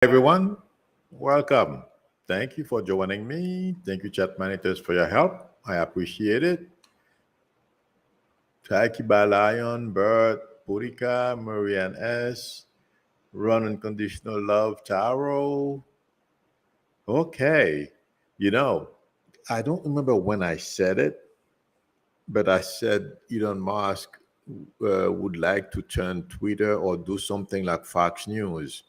Everyone, welcome. Thank you for joining me. Thank you, chat managers, for your help. I appreciate it. Takiba Lion, Bert, Purika, Marianne S., Run Unconditional Love, Taro. Okay. You know, I don't remember when I said it, but I said Elon Musk would like to turn Twitter or do something like Fox News.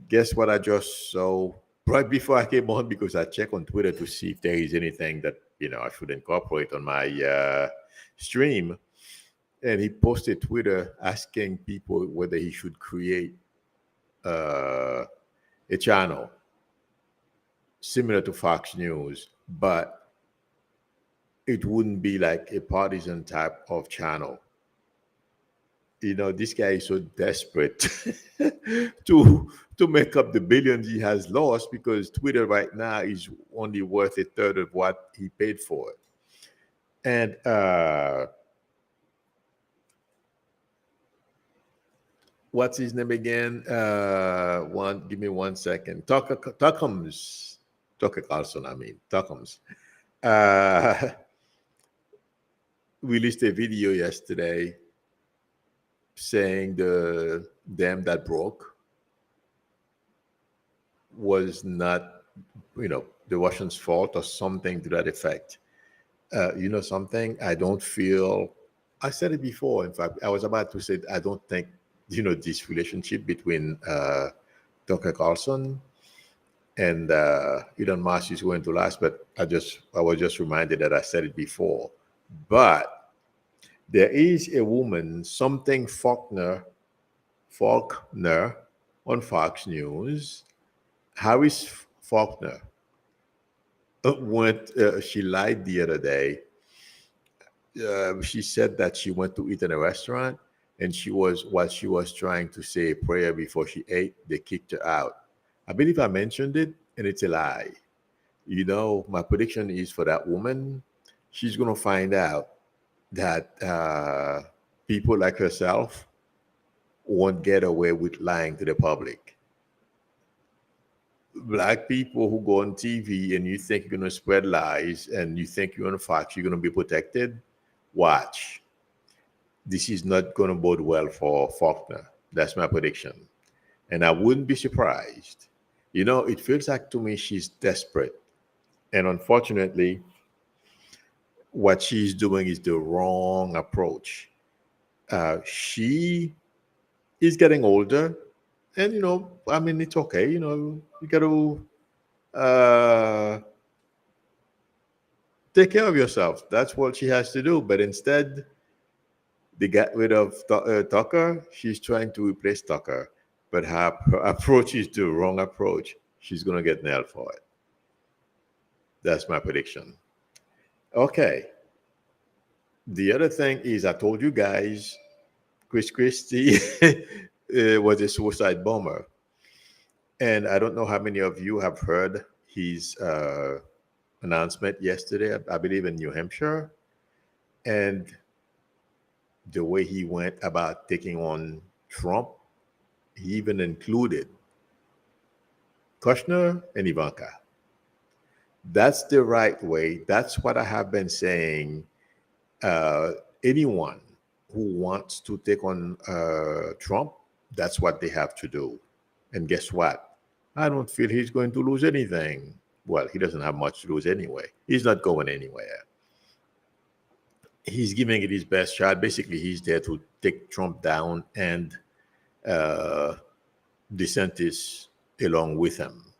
Guess what I just saw right before I came on because I check on Twitter to see if there is anything that I should incorporate on my stream. And he posted Twitter asking people whether he should create uh, a channel similar to Fox News, but it wouldn't be like a partisan type of channel. This guy is so desperate to make up the billions he has lost because Twitter right now is only worth a third of what he paid for it. And what's his name again? Give me 1 second. Tucker Carlson. I mean Tuckums. Uh, released a video yesterday saying the dam that broke was not, the Russians' fault or something to that effect. Something, I don't feel, I said it before. In fact, I was about to say, I don't think, this relationship between Tucker Carlson and Elon Musk is going to last, but I was just reminded that I said it before. But there is a woman, something Faulkner on Fox News, Harris Faulkner, she lied the other day. She said that she went to eat in a restaurant, and while she was trying to say a prayer before she ate, they kicked her out. I believe I mentioned it, and it's a lie. My prediction is for that woman, she's going to find out that people like herself won't get away with lying to the public. Black people who go on TV and you think you're going to spread lies and you think you're on Fox, you're going to be protected, watch. This is not going to bode well for Faulkner. That's my prediction. And I wouldn't be surprised. It feels like to me she's desperate. And unfortunately, what she's doing is the wrong approach. She is getting older. And, it's okay. You got to take care of yourself. That's what she has to do. But instead, they got rid of Tucker. She's trying to replace Tucker. But her approach is the wrong approach. She's going to get nailed for it. That's my prediction. Okay. The other thing is, I told you guys, Christie was a suicide bomber. And I don't know how many of you have heard his announcement yesterday, I believe in New Hampshire. And the way he went about taking on Trump, he even included Kushner and Ivanka. That's the right way. That's what I have been saying. Anyone who wants to take on Trump, that's what they have to do. And guess what? I don't feel he's going to lose anything. Well, he doesn't have much to lose anyway. He's not going anywhere. He's giving it his best shot. Basically, he's there to take Trump down and DeSantis along with him.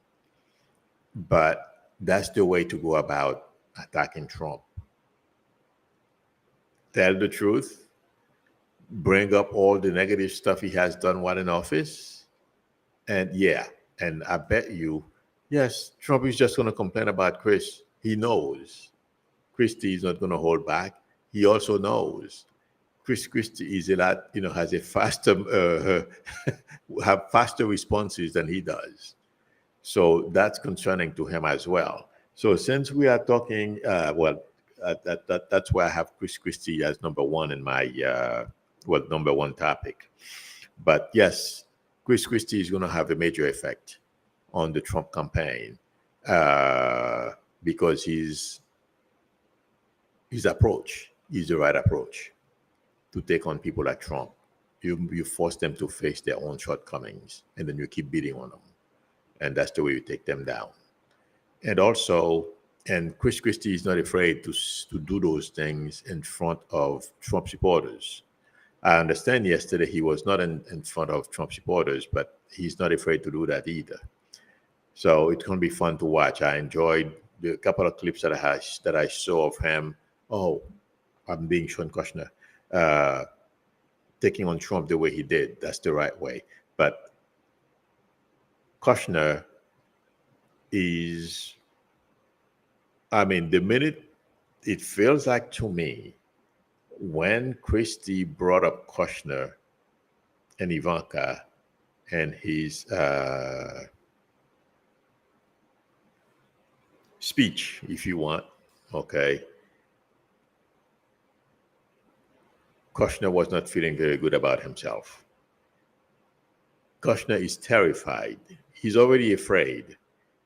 But that's the way to go about attacking Trump. Tell the truth, bring up all the negative stuff he has done while in office, and and I bet you, yes, Trump is just going to complain about Chris. He knows Christie is not going to hold back. He also knows Christie is a lot, has a faster, have faster responses than he does. So that's concerning to him as well. So since we are talking, that's why I have Christie as number one in my number one topic. But yes, Christie is going to have a major effect on the Trump campaign because his approach is the right approach to take on people like Trump. You force them to face their own shortcomings, and then you keep beating on them, and that's the way you take them down. And also, and Christie is not afraid to do those things in front of Trump supporters. I understand yesterday he was not in front of Trump supporters, but he's not afraid to do that either. So it's going to be fun to watch. I enjoyed the couple of clips that I saw of him. Oh, I'm being Sean Kushner, taking on Trump the way he did. That's the right way. But Kushner is, I mean, the minute it feels like to me, when Christie brought up Kushner and Ivanka and his speech, if you want, okay, Kushner was not feeling very good about himself. Kushner is terrified. He's already afraid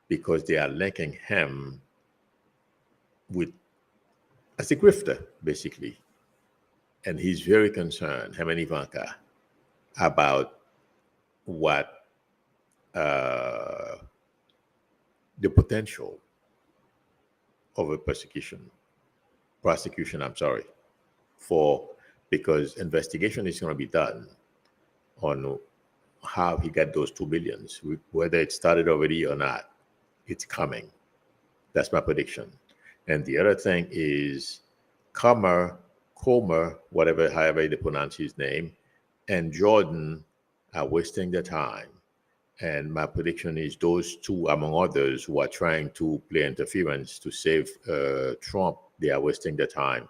because they are linking him with as a grifter, basically. And he's very concerned, him and Ivanka, about what the potential of a prosecution, because investigation is going to be done on how he got those $2 billion, whether it started already or not. It's coming. That's my prediction. And the other thing is Comer, however they pronounce his name, and Jordan are wasting their time. And my prediction is those two, among others, who are trying to play interference to save Trump, they are wasting their time.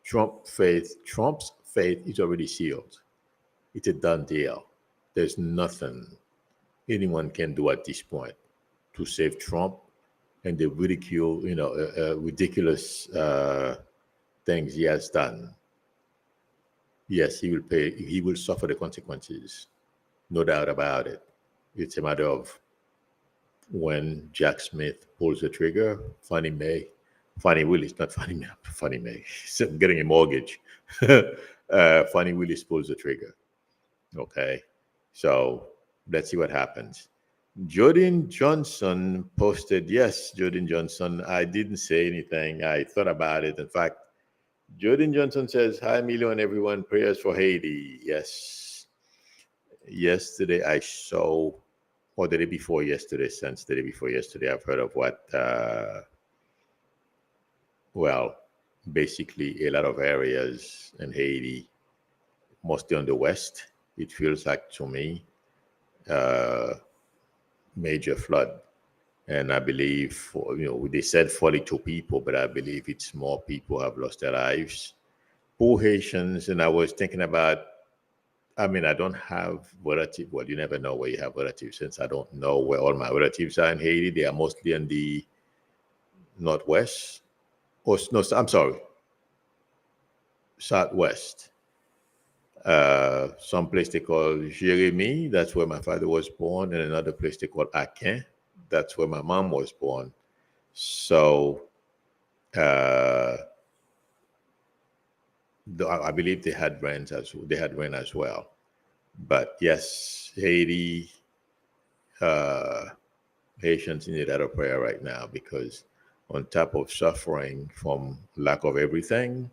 Trump's fate is already sealed. It's a done deal. There's nothing anyone can do at this point to save Trump and the ridiculous things he has done. Yes, he will pay. He will suffer the consequences, no doubt about it. It's a matter of when Jack Smith pulls the trigger, Fannie Willis, not Fannie Mae, he's getting a mortgage. Fannie Willis pulls the trigger. Okay, so let's see what happens. Jordan Johnson posted, yes, Jordan Johnson, I didn't say anything. I thought about it. In fact, Jordan Johnson says, hi, Milou and everyone, prayers for Haiti. Yes. Yesterday I saw, or the day before yesterday, since the day before yesterday, I've heard of what, basically a lot of areas in Haiti, mostly on the west, it feels like to me, major flood. And I believe, they said 42 people, but I believe it's more people have lost their lives. Poor Haitians, and I was thinking about, I don't have relatives. Well, you never know where you have relatives, since I don't know where all my relatives are in Haiti. They are mostly in the northwest, southwest. Some place they call Jérémie, that's where my father was born, and another place they call Akin, that's where my mom was born. So I believe they had rain as well. But yes, Haiti, Haitians need a lot of prayer right now, because on top of suffering from lack of everything,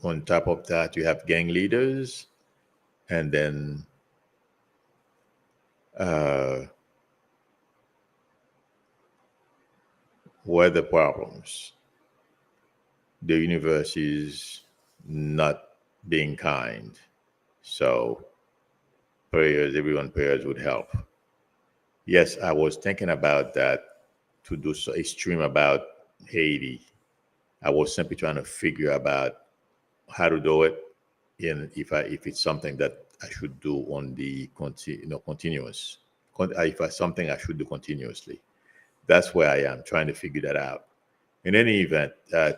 on top of that, you have gang leaders, and then weather problems. The universe is not being kind. So prayers would help. Yes, I was thinking about that, to do a stream about Haiti. I was simply trying to figure about how to do it, and if it's something that I should do on the continuous, if it's something I should do continuously. That's where I am, trying to figure that out. In any event,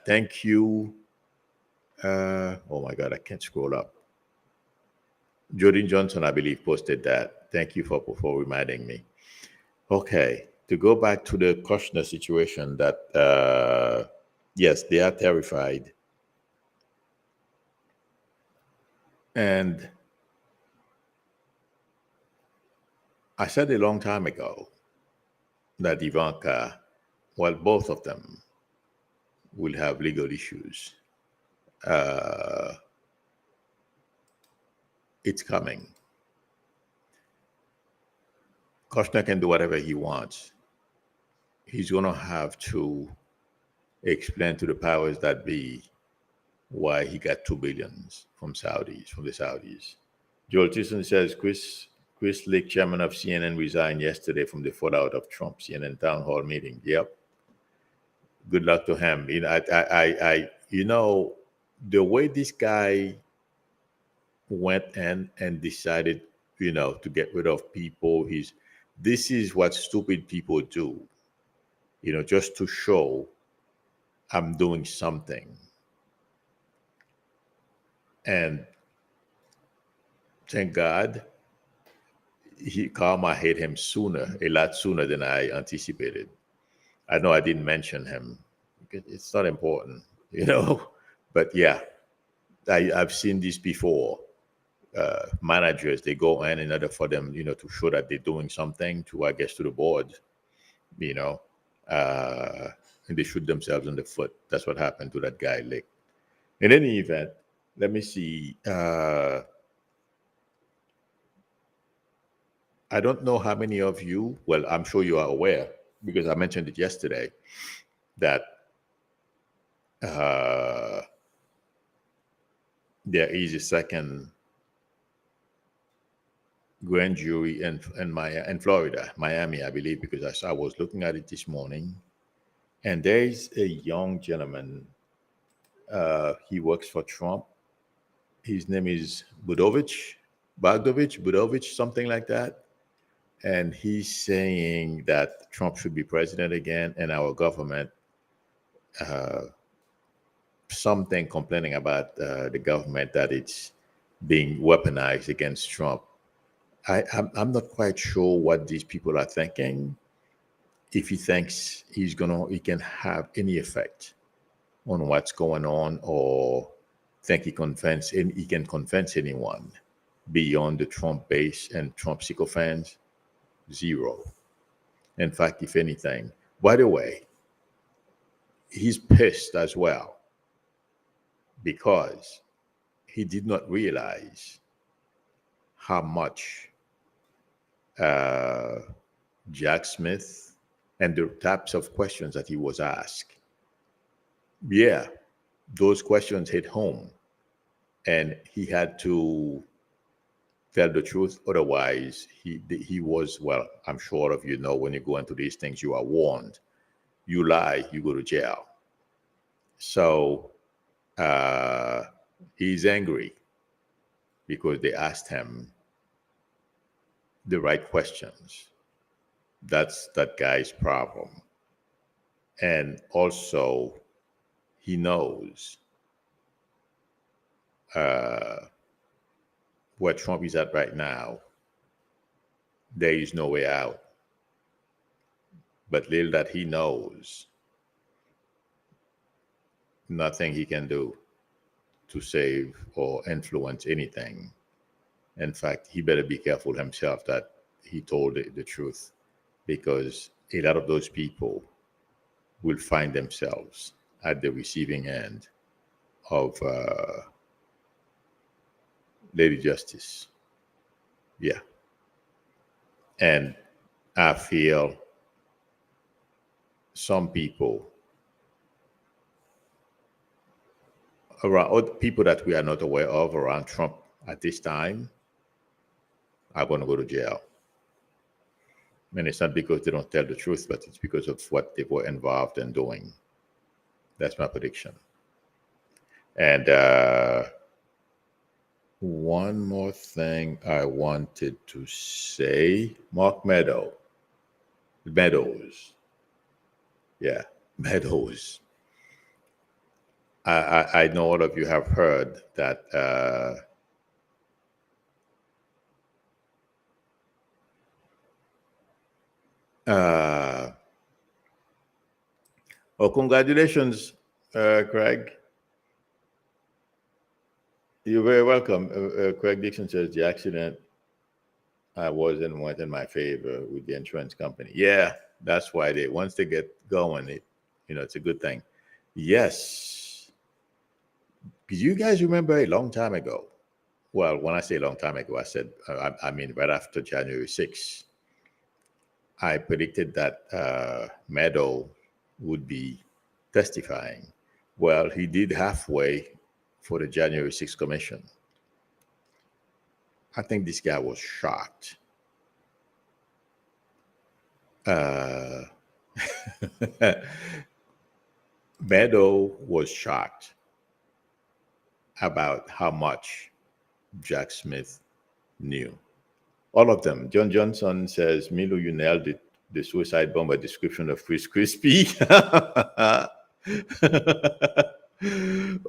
thank you. Oh my God, I can't scroll up. Jordan Johnson, I believe, posted that. Thank you for reminding me. Okay, to go back to the Kushner situation, that yes, they are terrified, and I said a long time ago that Ivanka, well, both of them will have legal issues. Uh, it's coming. Kushner can do whatever he wants. He's going to have to explain to the powers that be why he got $2 billion from the Saudis. Joel Tison says Chris Lick, chairman of CNN, resigned yesterday from the fallout of Trump CNN town hall meeting. Yep. Good luck to him. The way this guy went in and decided, to get rid of people, this is what stupid people do, just to show I'm doing something. And thank God, karma hit him a lot sooner than I anticipated. I know I didn't mention him because it's not important, But yeah, I've seen this before. Managers, they go in order for them, to show that they're doing something to, I guess, to the board, you know, and they shoot themselves in the foot. That's what happened to that guy, Lick. In any event, let me see. I don't know how many of you, well, I'm sure you are aware because I mentioned it yesterday, that there is a second grand jury in Florida, Miami, I believe, because I was looking at it this morning, and there is a young gentleman. He works for Trump. His name is Budovich, something like that. And he's saying that Trump should be president again, and our government, something complaining about the government, that it's being weaponized against Trump. I'm not quite sure what these people are thinking. If he thinks he can have any effect on what's going on, or think he can convince anyone beyond the Trump base and Trump sycophants. Zero. In fact, if anything, by the way, he's pissed as well because he did not realize how much Jack Smith and the types of questions that he was asked. Yeah, those questions hit home, and he had to tell the truth. Otherwise, he was, well, I'm sure of when you go into these things, you are warned. You lie, you go to jail. So he's angry because they asked him the right questions. That's that guy's problem. And also, he knows where Trump is at right now. There is no way out. But little that he knows, nothing he can do to save or influence anything. In fact, he better be careful himself that he told the truth, because a lot of those people will find themselves at the receiving end of Lady Justice. Yeah. And I feel some people around, people that we are not aware of around Trump at this time, are going to go to jail. And it's not because they don't tell the truth, but it's because of what they were involved in doing. That's my prediction. And one more thing I wanted to say. Mark Meadows. Yeah, Meadows. I know all of you have heard that Uh, oh, congratulations, Craig. You're very welcome. Craig Dixon says the accident I was in went in my favor with the insurance company. Yeah, that's why they once they get going, it's a good thing. Yes, because you guys remember a long time ago. Well, when I say a long time ago, I said I mean right after January 6th, I predicted that Meadows would be testifying. Well, he did halfway for the January 6th commission. I think this guy was shocked. Uh, Meadows was shocked about how much Jack Smith knew. All of them. John Johnson says, Milou, you nailed it. The suicide bomber description of Christie.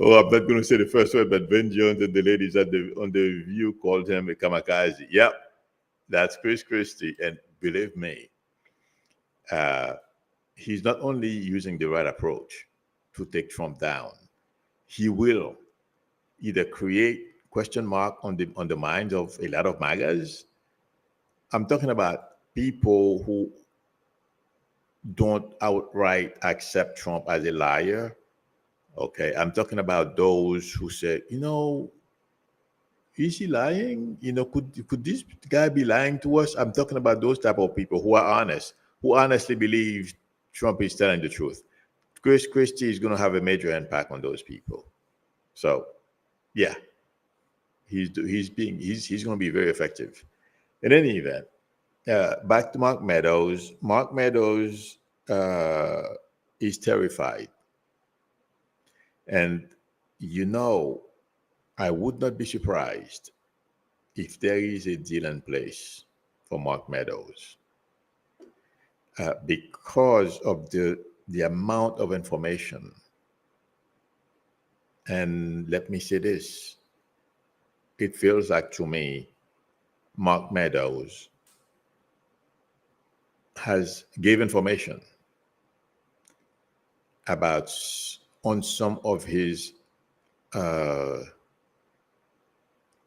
Oh, I'm not going to say the first word, but Ben Jones and the ladies on the View called him a kamikaze. Yep, that's Christie. And believe me, he's not only using the right approach to take Trump down, he will either create question mark on the minds of a lot of MAGAs. I'm talking about people who don't outright accept Trump as a liar. Okay, I'm talking about those who say, is he lying? Could this guy be lying to us? I'm talking about those type of people who are honest, who honestly believe Trump is telling the truth. Christie is going to have a major impact on those people. So, yeah, he's going to be very effective. In any event, back to Mark Meadows. Mark Meadows is terrified. And, I would not be surprised if there is a deal in place for Mark Meadows because of the amount of information. And let me say this. It feels like to me, Mark Meadows gave information about on some of his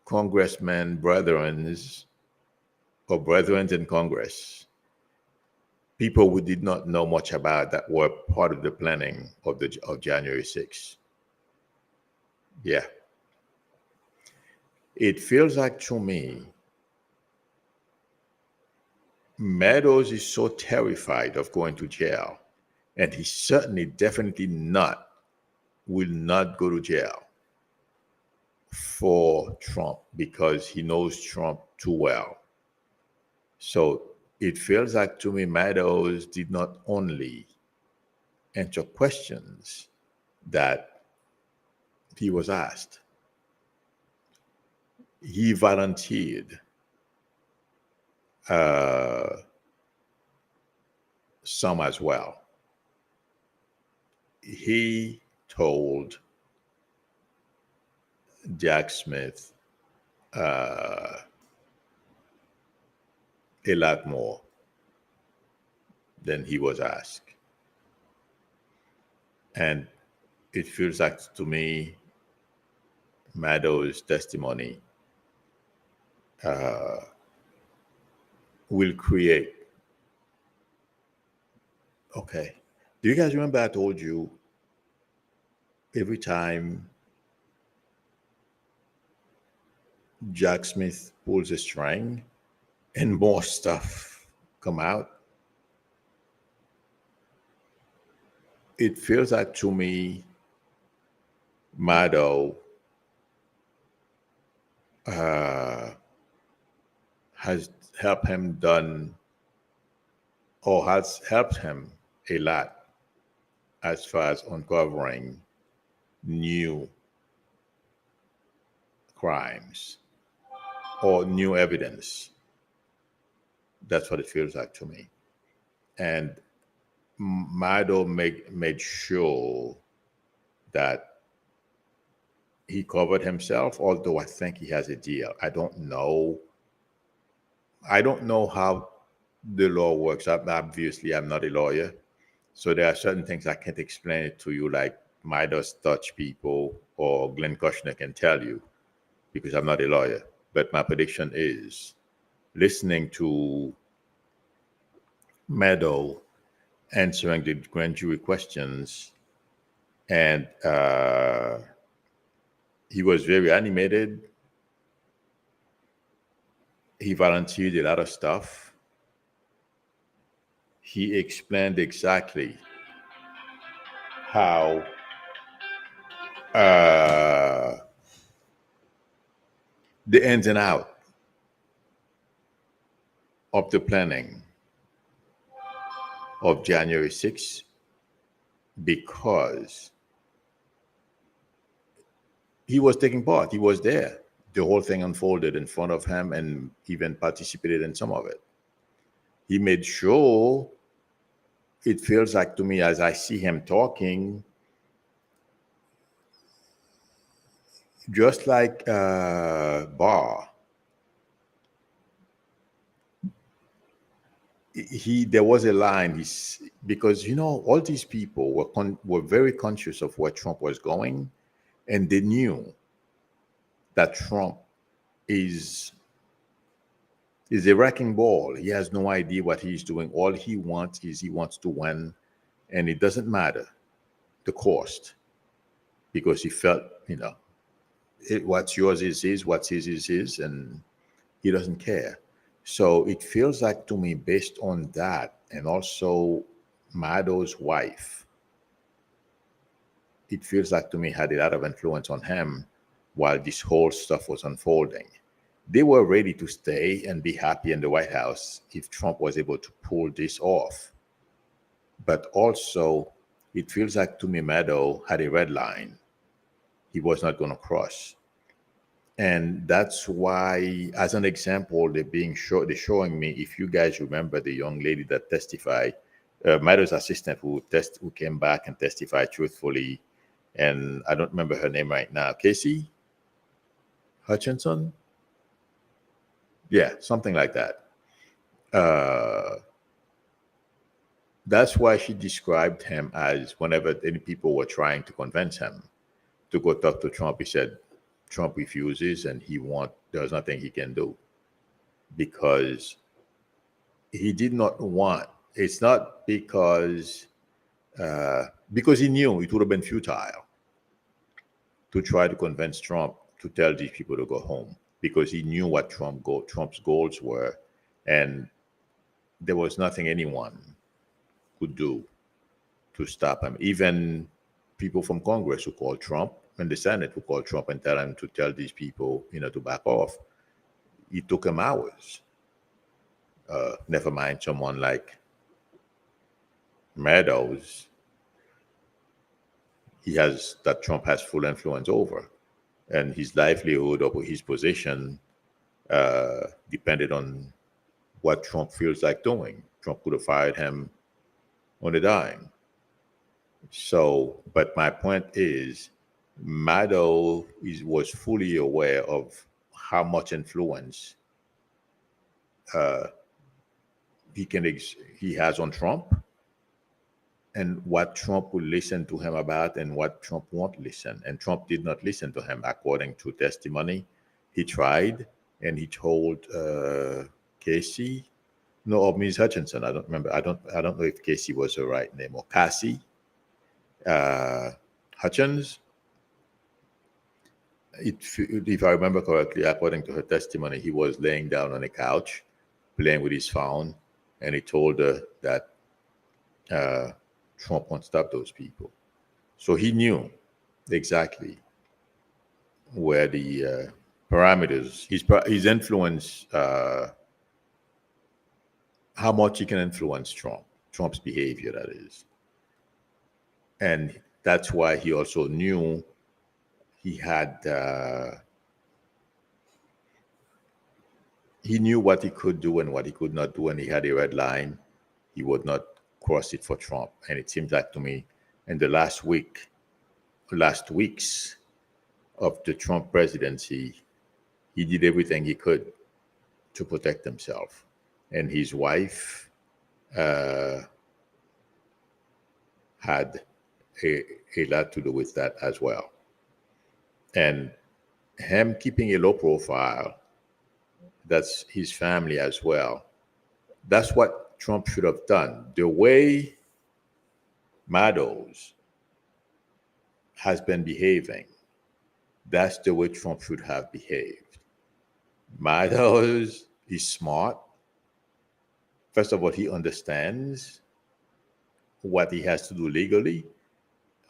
congressmen brethrens or brethren in Congress, people who did not know much about that were part of the planning of January 6th. Yeah. It feels like to me, Meadows is so terrified of going to jail, and he certainly, definitely will not go to jail for Trump because he knows Trump too well. So it feels like to me Meadows did not only answer questions that he was asked, he volunteered some as well. He told Jack Smith a lot more than he was asked. And it feels like to me, Meadows' testimony will create. Okay. Do you guys remember I told you every time Jack Smith pulls a string and more stuff come out? It feels like to me, Meadows has helped him has helped him a lot as far as uncovering new crimes or new evidence. That's what it feels like to me. And Meadows made sure that he covered himself, although I think he has a deal. I don't know how the law works. Obviously, I'm not a lawyer, so there are certain things I can't explain it to you, like Midas touch people or Glenn Kushner can tell you, because I'm not a lawyer. But my prediction is, listening to Meadows answering the grand jury questions, and he was very animated. He volunteered a lot of stuff. He explained exactly how the ins and out of the planning of January 6th, because he was taking part. He was there. The whole thing unfolded in front of him and even participated in some of it. He made sure, it feels like to me as I see him talking, just like Barr, there was a line, because all these people were very conscious of where Trump was going, and they knew that Trump is a wrecking ball. He has no idea what he's doing. All he wants to win, and it doesn't matter the cost, because he felt, what's yours is his, what's his is his, and he doesn't care. So it feels like to me, based on that, and also Meadows' wife, it feels like to me had a lot of influence on him while this whole stuff was unfolding. They were ready to stay and be happy in the White House if Trump was able to pull this off. But also, it feels like to me Meadows had a red line he was not going to cross. And that's why, as an example, they're showing me, if you guys remember the young lady that testified, Meadows' assistant who came back and testified truthfully, and I don't remember her name right now, Casey Hutchinson? Yeah, something like that. That's why she described him as, whenever any people were trying to convince him to go talk to Trump, he said Trump refuses and there's nothing he can do, because he did not want, it's not because he knew it would have been futile to try to convince Trump to tell these people to go home, because he knew what Trump's goals were, and there was nothing anyone could do to stop him. Even people from Congress who called Trump, and the Senate who called Trump and tell him to tell these people, to back off. It took him hours. Never mind someone like Meadows, Trump has full influence over, and his livelihood or his position depended on what Trump feels like doing. Trump could have fired him on a dime. So, but my point is, Meadows was fully aware of how much influence he has on Trump, and what Trump will listen to him about and what Trump won't listen. And Trump did not listen to him, according to testimony. He tried, and he told Casey, no, or Ms. Hutchinson. I don't remember. I don't know if Casey was her right name, or Cassie Hutchins. If I remember correctly, according to her testimony, he was laying down on a couch, playing with his phone, and he told her that Trump won't stop those people. So he knew exactly where the parameters, his influence, how much he can influence Trump's behavior, that is. And that's why he also knew he knew what he could do and what he could not do, and he had a red line. He would not cross it for Trump. And it seems like to me, in the last weeks of the Trump presidency, he did everything he could to protect himself. and his wife had a lot to do with that as well. And him keeping a low profile, that's his family as well. That's what Trump should have done. The way Meadows has been behaving, that's the way Trump should have behaved. Meadows is smart. First of all, he understands what he has to do legally.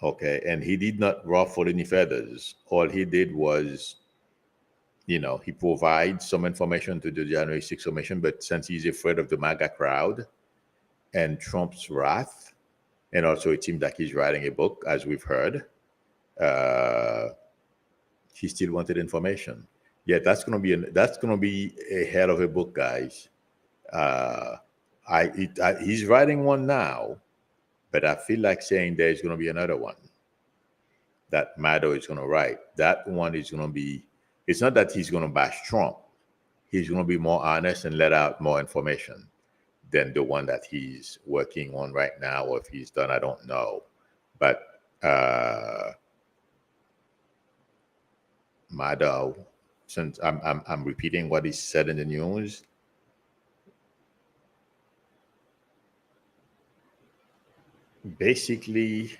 Okay. And he did not ruffle any feathers. All he did was, he provides some information to the January 6th commission, but since he's afraid of the MAGA crowd and Trump's wrath, and also it seems like he's writing a book, as we've heard, he still wanted information. Yeah, that's gonna be a hell of a book, guys. He's writing one now, but I feel like saying there's gonna be another one that Meadows is gonna write. That one is gonna be. It's not that he's gonna bash Trump. He's gonna be more honest and let out more information than the one that he's working on right now, or if he's done, I don't know. But Meadows, since I'm repeating what he said in the news, basically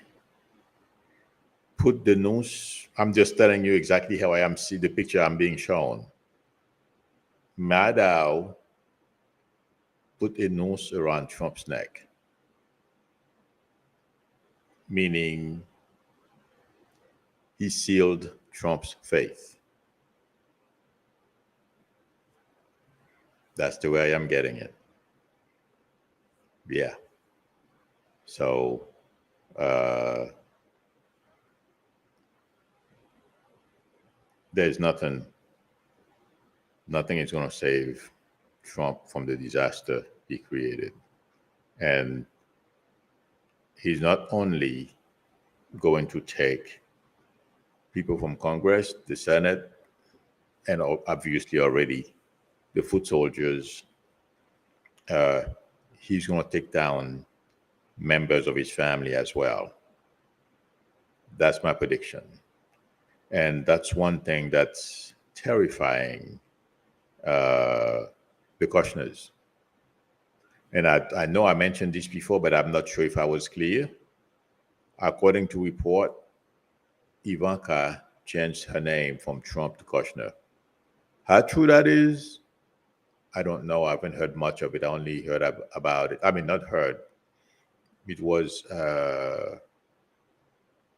put the news. I'm just telling you exactly how I am. See the picture I'm being shown. Meadows put a noose around Trump's neck, meaning he sealed Trump's faith. That's the way I am getting it. Yeah. So, there's nothing is going to save Trump from the disaster he created. And he's not only going to take people from Congress, the Senate, and obviously already the foot soldiers, he's going to take down members of his family as well. That's my prediction. And that's one thing that's terrifying the Kushners. And I know I mentioned this before, but I'm not sure if I was clear. According to report, Ivanka changed her name from Trump to Kushner. How true that is, I don't know. I haven't heard much of it. I only heard about it. I mean, not heard. It was on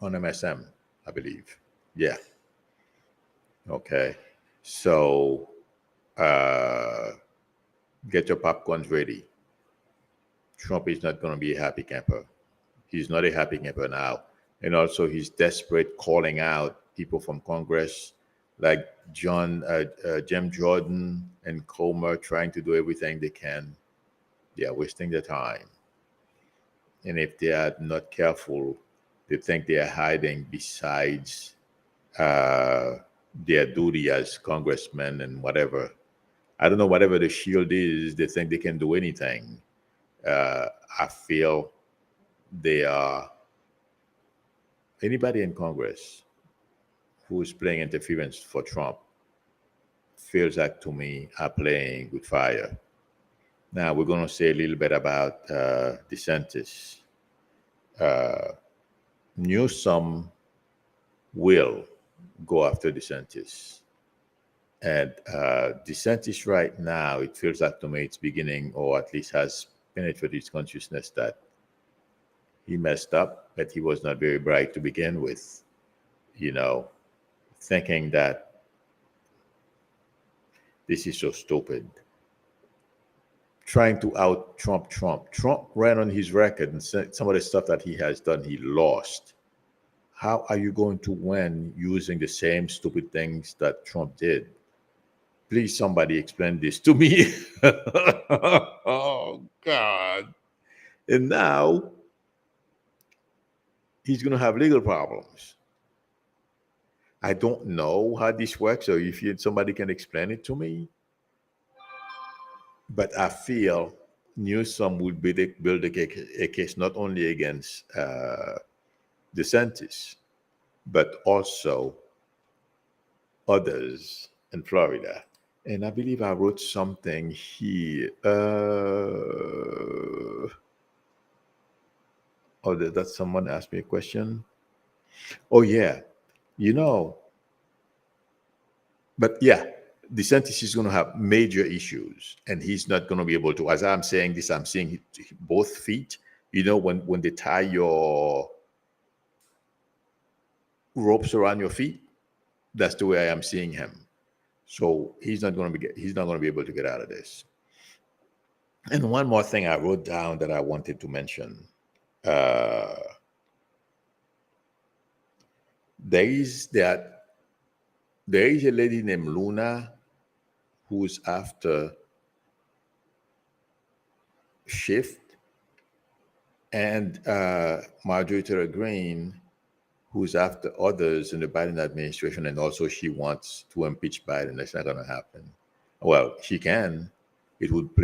MSM, I believe. Yeah. Okay. So get your popcorns ready. Trump is not going to be a happy camper. He's not a happy camper now. And also he's desperate, calling out people from Congress like Jim Jordan and Comer, trying to do everything they can. They are wasting their time. And if they are not careful, they think they are hiding besides their duty as congressmen and whatever. I don't know, whatever the shield is, they think they can do anything. I feel they are, anybody in Congress who is playing interference for Trump feels like, to me, are playing with fire. Now, we're going to say a little bit about DeSantis. Newsom will go after DeSantis. And DeSantis right now, it feels like to me it's beginning, or at least has penetrated his consciousness that he messed up, but he was not very bright to begin with. Thinking that this is so stupid. Trying to out Trump. Trump ran on his record, and some of the stuff that he has done, he lost. How are you going to win using the same stupid things that Trump did? Please, somebody explain this to me. Oh, God. And now he's going to have legal problems. I don't know how this works, or if somebody can explain it to me. But I feel Newsom would build a case not only against DeSantis, but also others in Florida. And I believe I wrote something here. That someone asked me a question. Oh, yeah. You know, but yeah, DeSantis is going to have major issues, and he's not going to be able to. As I'm saying this, I'm seeing both feet. You know, when they tie your ropes around your feet, that's the way I am seeing him. So he's not going to be able to get out of this. And one more thing I wrote down that I wanted to mention. Uh, there is that there is a lady named Luna who's after Shift, and Marjorie Taylor Greene, who's after others in the Biden administration, and also she wants to impeach Biden. That's not going to happen. Well, she can. It would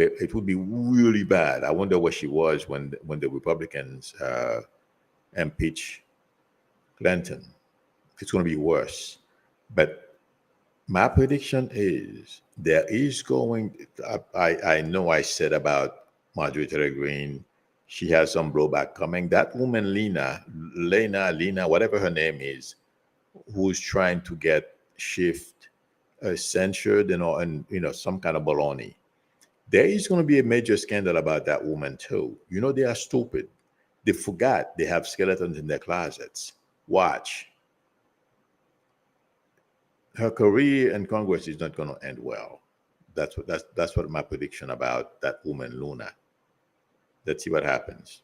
be really bad. I wonder where she was when the Republicans impeach Clinton. It's going to be worse. But my prediction is there is going. I know I said about Marjorie Taylor Greene, she has some blowback coming. That woman, Lena, whatever her name is, who's trying to get Shift censured and some kind of baloney. There is going to be a major scandal about that woman too. You know they are stupid. They forgot they have skeletons in their closets. Watch. Her career in Congress is not going to end well. That's what my prediction about that woman Luna. Let's see what happens.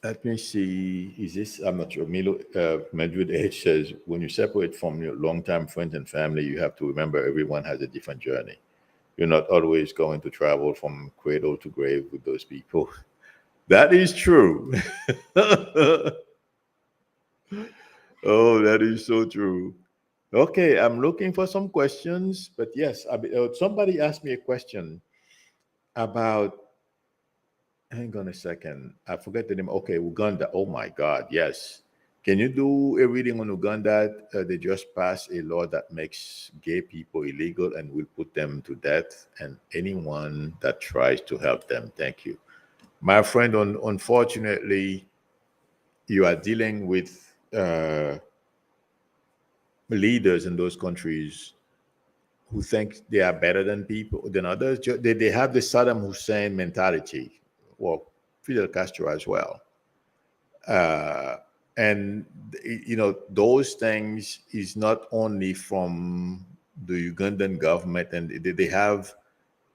Let me see. Is this? I'm not sure. Milou, Madrid H says, when you separate from your longtime friends and family, you have to remember everyone has a different journey. You're not always going to travel from cradle to grave with those people. That is true. Oh, that is so true. Okay, I'm looking for some questions, but yes, somebody asked me a question about. Hang on a second, I forget the name. Okay, Uganda. Oh my God, yes. Can you do a reading on Uganda? They just passed a law that makes gay people illegal and will put them to death, and anyone that tries to help them. Thank you, my friend. Unfortunately, you are dealing with leaders in those countries who think they are better than others. They have the Saddam Hussein mentality, well, Fidel Castro as well. Uh, and those things is not only from the Ugandan government, and they have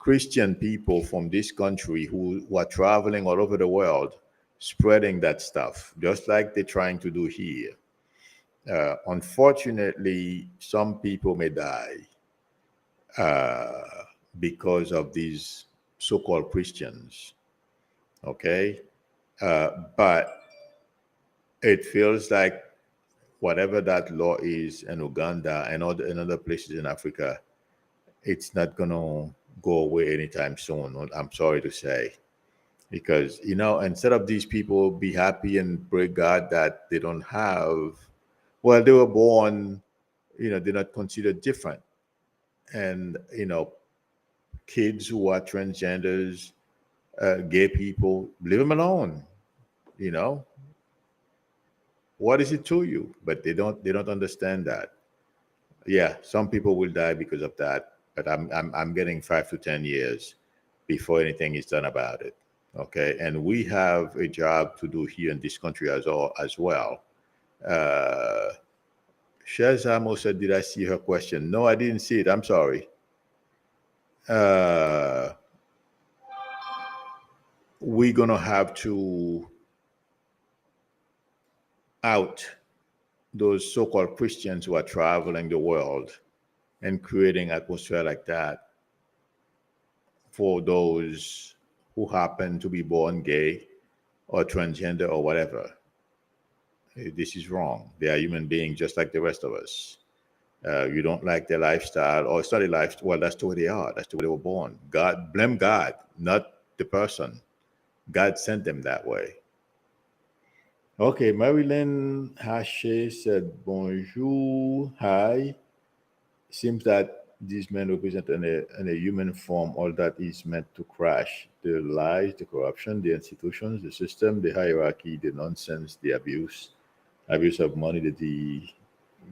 Christian people from this country who are traveling all over the world spreading that stuff, just like they're trying to do here. Unfortunately, some people may die uh, because of these so-called Christians. Okay, but it feels like whatever that law is in Uganda and other places in Africa, it's not gonna go away anytime soon. I'm sorry to say, because instead of these people be happy and pray God that they don't have, well, they were born, they're not considered different, and kids who are transgenders, gay people, leave them alone. You know, what is it to you? But they don't understand that. Yeah, some people will die because of that, but I'm getting 5 to 10 years before anything is done about it. Okay, and we have a job to do here in this country as well. Uh, Shazamo said, "Did I see her question?" No, I didn't see it. I'm sorry. Uh, we're gonna have to out those so-called Christians who are traveling the world and creating atmosphere like that for those who happen to be born gay or transgender or whatever. This is wrong. They are human beings just like the rest of us. You don't like their lifestyle, or it's not a lifestyle. Well, that's the way they are. That's the way they were born. God, blame God, not the person. God sent them that way. Okay, Marilyn Hache said, Bonjour, hi. Seems that these men represent in a human form all that is meant to crash: the lies, the corruption, the institutions, the system, the hierarchy, the nonsense, the abuse of money, the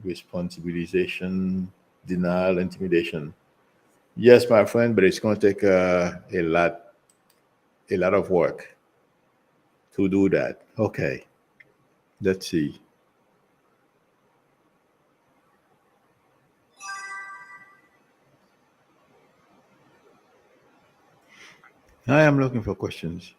responsibilization, denial, intimidation. Yes, my friend, but it's going to take a lot of work to do that. Okay, let's see. I am looking for questions.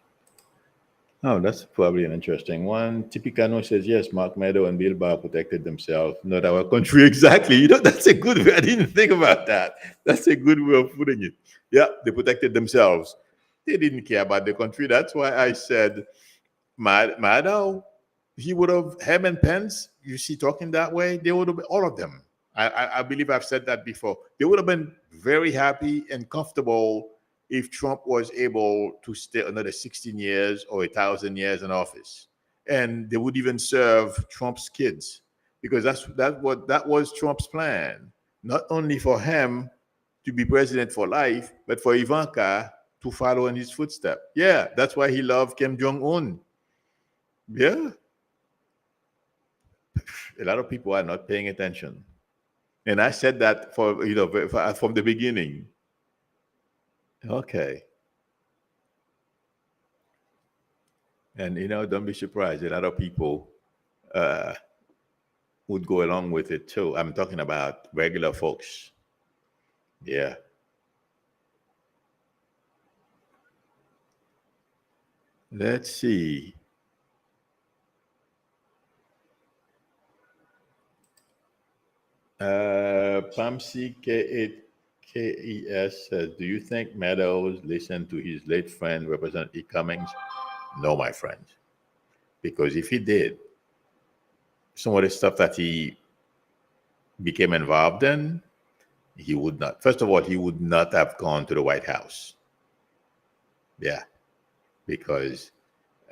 Oh, that's probably an interesting one. Tipicano says, yes, Mark Meadow and Bill Barr protected themselves, not our country. Exactly. That's a good way. I didn't think about that. That's a good way of putting it. Yeah, they protected themselves. They didn't care about the country. That's why I said, Meadow, he would have, him and Pence, you see, talking that way, they would have been, all of them. I believe I've said that before. They would have been very happy and comfortable if Trump was able to stay another 16 years or 1,000 years in office. And they would even serve Trump's kids, because that was Trump's plan. Not only for him to be president for life, but for Ivanka to follow in his footsteps. Yeah, that's why he loved Kim Jong Un. Yeah, a lot of people are not paying attention, and I said that from the beginning. Okay, and don't be surprised. A lot of people uh, would go along with it too. I'm talking about regular folks. Yeah. Let's see. Pamsi KES says, do you think Meadows listened to his late friend, Representative E. Cummings? No, my friend. Because if he did, some of the stuff that he became involved in, he would not. First of all, he would not have gone to the White House. Yeah. Because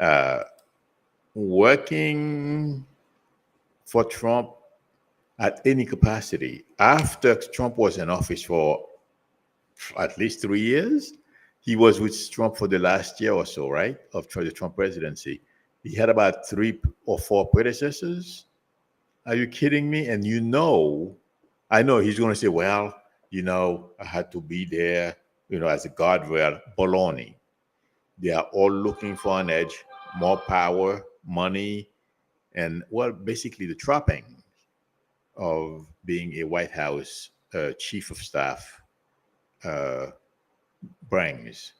uh, working for Trump at any capacity after Trump was in office for at least 3 years. He was with Trump for the last year or so, right, of the Trump presidency. He had about 3 or 4 predecessors. Are you kidding me? And I know he's going to say, well, I had to be there, as a guardrail. Baloney. They are all looking for an edge, more power, money, and, well, basically the trapping of being a White House chief of staff uh, brings.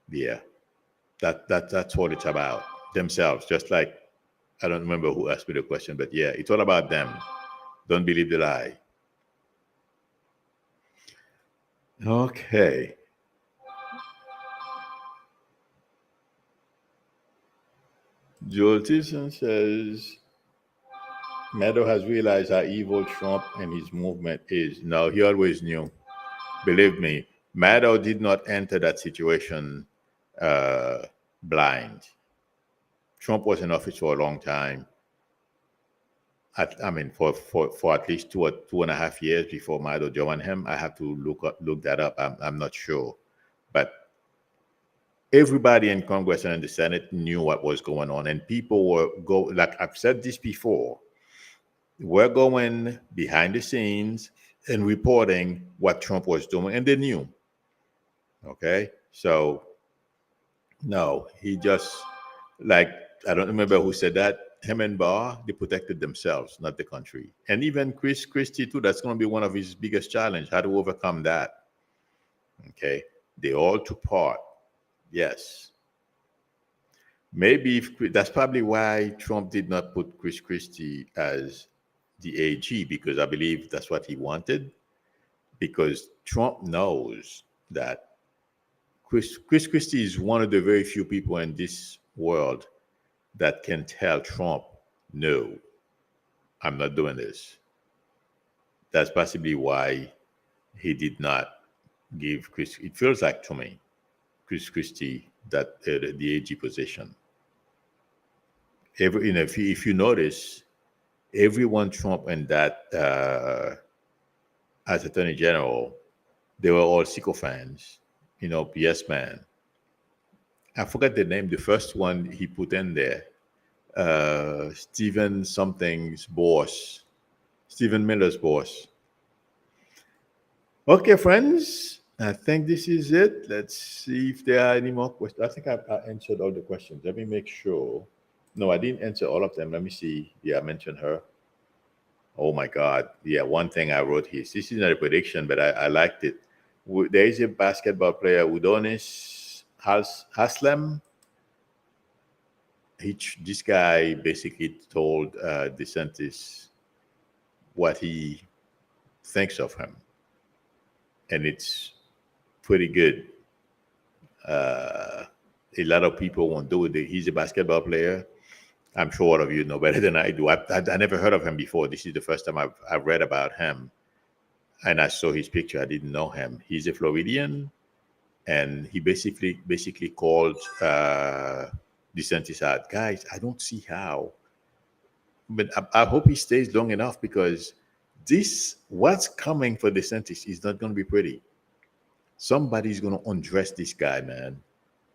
Yeah, that's what it's about. Themselves, just like, I don't remember who asked me the question, but yeah, it's all about them. Don't believe the lie. Okay. Joel Tilson says Meadow has realized how evil Trump and his movement is. No, he always knew. Believe me, Meadow did not enter that situation uh, blind. Trump was in office for a long time. I mean, for at least 2.5 years before Meadow joined him. I have to look that up. I'm not sure, but everybody in Congress and in the Senate knew what was going on, and people were like I've said this before. We're going behind the scenes and reporting what Trump was doing, and they knew. Okay, so no, he just, like, I don't remember who said that. Him and Barr, they protected themselves, not the country. And even Christie too. That's going to be one of his biggest challenge: how to overcome that. Okay, they all took part. Yes, maybe that's probably why Trump did not put Chris Christie as the AG, because I believe that's what he wanted. Because Trump knows that Chris Christie is one of the very few people in this world that can tell Trump, no, I'm not doing this. That's possibly why he did not give Chris. It feels like to me, Chris Christie, that the AG position. If you notice, everyone Trump and that as Attorney General, they were all sycophants, PS man. I forgot the name. The first one he put in there, Stephen something's boss, Stephen Miller's boss. Okay, friends, I think this is it. Let's see if there are any more questions. I think I answered all the questions. Let me make sure. No, I didn't answer all of them. Let me see. Yeah, I mentioned her. Oh my God. Yeah, one thing I wrote here. This is not a prediction, but I liked it. There is a basketball player, Udonis Haslem. This guy basically told DeSantis what he thinks of him, and it's pretty good. A lot of people won't do it. He's a basketball player. I'm sure all of you know better than I do. I never heard of him before. This is the first time I've read about him, and I saw his picture. I didn't know him. He's a Floridian, and he basically called DeSantis out. Guys, I don't see how, but I hope he stays long enough, because what's coming for DeSantis is not going to be pretty. Somebody's going to undress this guy, man.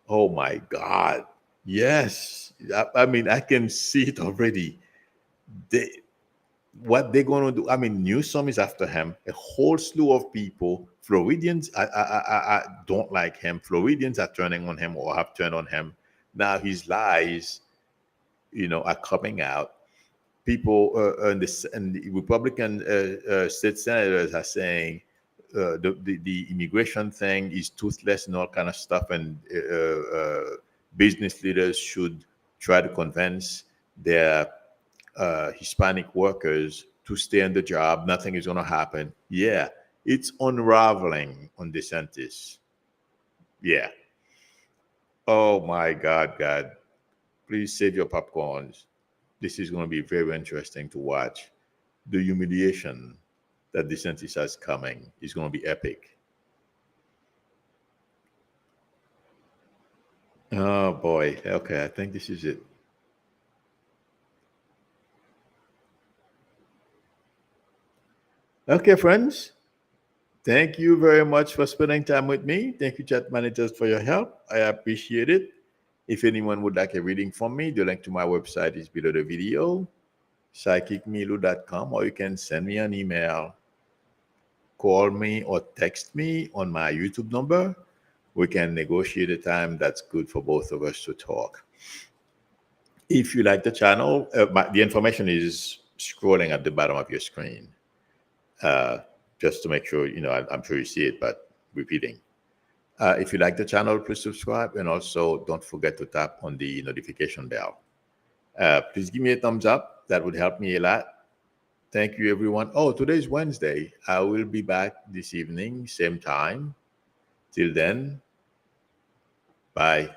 Oh my God. Yes. I mean, I can see it already. What they're going to do. I mean, Newsom is after him. A whole slew of people. Floridians I don't like him. Floridians are turning on him or have turned on him. Now his lies, are coming out. People and the Republican state senators are saying the immigration thing is toothless and all kind of stuff, and business leaders should try to convince their Hispanic workers to stay on the job. Nothing is going to happen. Yeah, it's unraveling on DeSantis. Yeah. Oh my God, God. Please save your popcorns. This is going to be very interesting to watch. The humiliation that DeSantis has coming is going to be epic. Oh boy. Okay, I think this is it. Okay, friends. Thank you very much for spending time with me. Thank you, chat managers, for your help. I appreciate it. If anyone would like a reading from me, the link to my website is below the video, psychicmilou.com, or you can send me an email, call me, or text me on my YouTube number. We can negotiate a time that's good for both of us to talk. If you like the channel, the information is scrolling at the bottom of your screen. Just to make sure, I'm sure you see it, but repeating. If you like the channel, please subscribe, and also don't forget to tap on the notification bell. Please give me a thumbs up. That would help me a lot. Thank you, everyone. Oh, today's Wednesday. I will be back this evening, same time. Till then, bye.